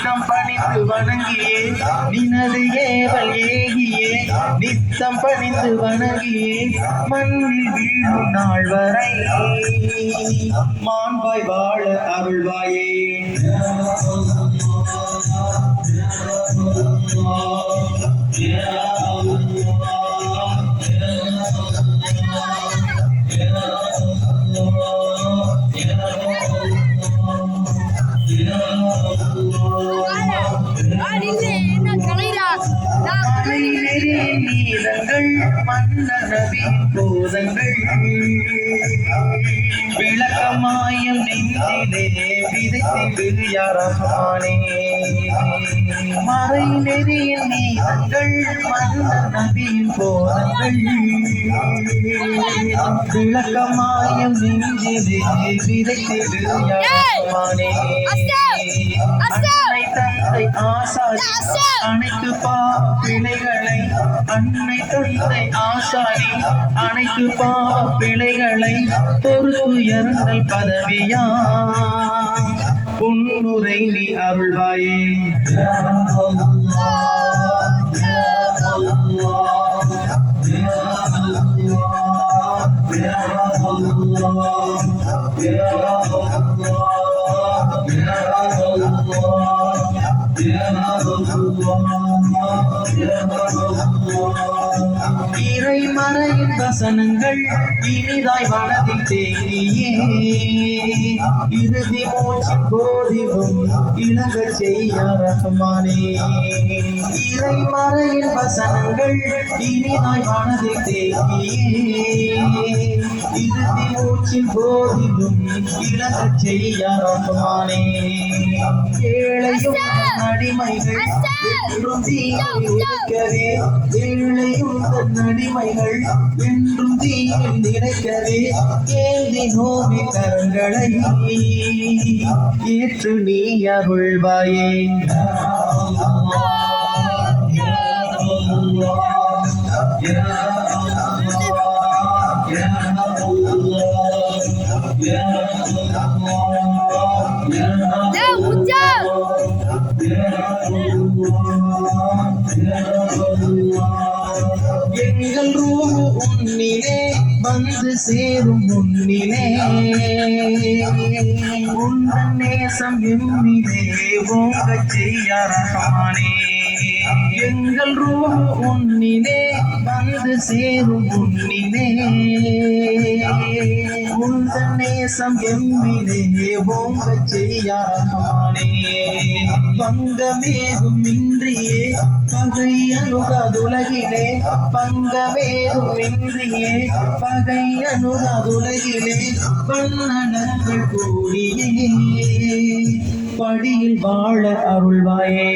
நித்தம் பணிந்து வணங்கியே நினது ஏவல் ஏகியே நித்தம் பணிந்து வணங்கியே மண்ணில் வீழும் நாள் வரை மாண்பாய் வாழ அருள்வாயே. நீதங்கள் மன்னர் நபியின் போதங்கள் விளக்கமாயம் நெஞ்சிலே விதைத்திடு யா ரஹ்மானே. மறை நெறியின் நீதங்கள் மன்னர் நபியின் போதங்கள் விளக்கமாயம் நெஞ்சிலே விதைத்திடு யா ரஹ்மானே. அன்னை தந்தை ஆசாரி அனைத்து பிழைகளை அன்னை தந்தை ஆசாரி அனைத்து பிழைகளை பொறுத்துயர்ந்தல் பதவியா புன்னுரை நீ அருள்வாயே. இறை மறையின் வசனங்கள் இனிதாய் மனதில் தேங்கியே இறுதி மூச்சின் போதிலும் இளங்கச் செய்ய ரஹ்மானே. இறை மறையின் வசனங்கள் இனிதாய் மனதில் தேங்கியே இறுதி மூச்சின் போதிலும் இளங்கச் செய்ய ரஹ்மானே. ஏழையும் அடிமைகள் என்றும் தீர்க்கவே ஏழையும் அடிமைகள் என்றும் தீயில் நினைக்கவே ஏந்தி நோவி கரங்களை ஏற்று நீ அருள்வாயே. எங்கள் ரூஹு உன்னிலே வந்து சேரும் முன்னிலே உந்தன் நேசம் எம்மிலே ஓங்கச் செய்ய ரஹ்மானே. எங்கள் ரூஹு உன்னிலே வந்து சேரும் முன்னிலே உந்தன் நேசம் எம்மிலே ஓங்கச் செய்ய ரஹ்மானே. பங்கமேதும் இன்றியே பகை அணுகாதுலகிலே பங்கமேதும் இன்றியே பகை அணுகாதுலகிலே பன்னடங்கள் கூடியே படியில் வாழ அருள்வாயே.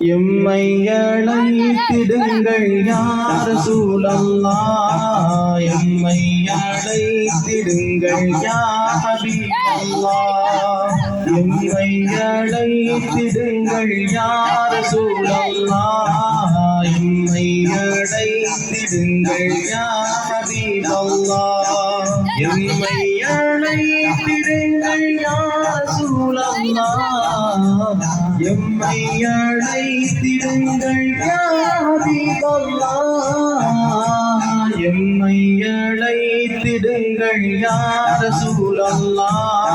எம்மை அழைத்திடுங்கள் யா ரசூலல்லாஹ் எம்மை அழைத்திடுங்கள் யா ஹபீபல்லாஹ் எம்மை அழைத்திடுங்கள் யா ரசூலல்லாஹ் எம்மை அழைத்திடுங்கள் யா ஹபீபல்லாஹ் எம்மை அழைத்திடுங்கள் யா ரசூலல்லாஹ் எம்மை அழைத்திடுங்கள் யா ஹபீபல்லாஹ் எம்மை அழைத்திடுங்கள் யா ரசூலல்லாஹ்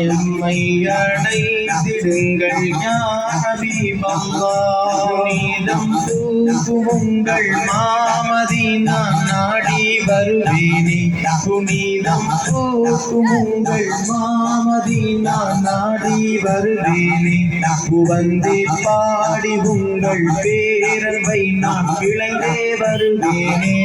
எம்மை அழைத்திடுங்கள் யா ஹபீபல்லாஹ் நீதம் தூக்குங்கள் மாமதீனா நாடி வருவேனே புனிதம் தூக்குங்கள் மாமதீனா நாடி வருவேனே புவந்தே பாடி உங்கள் பேரன்பை நான் விளைந்தே வருவேனே.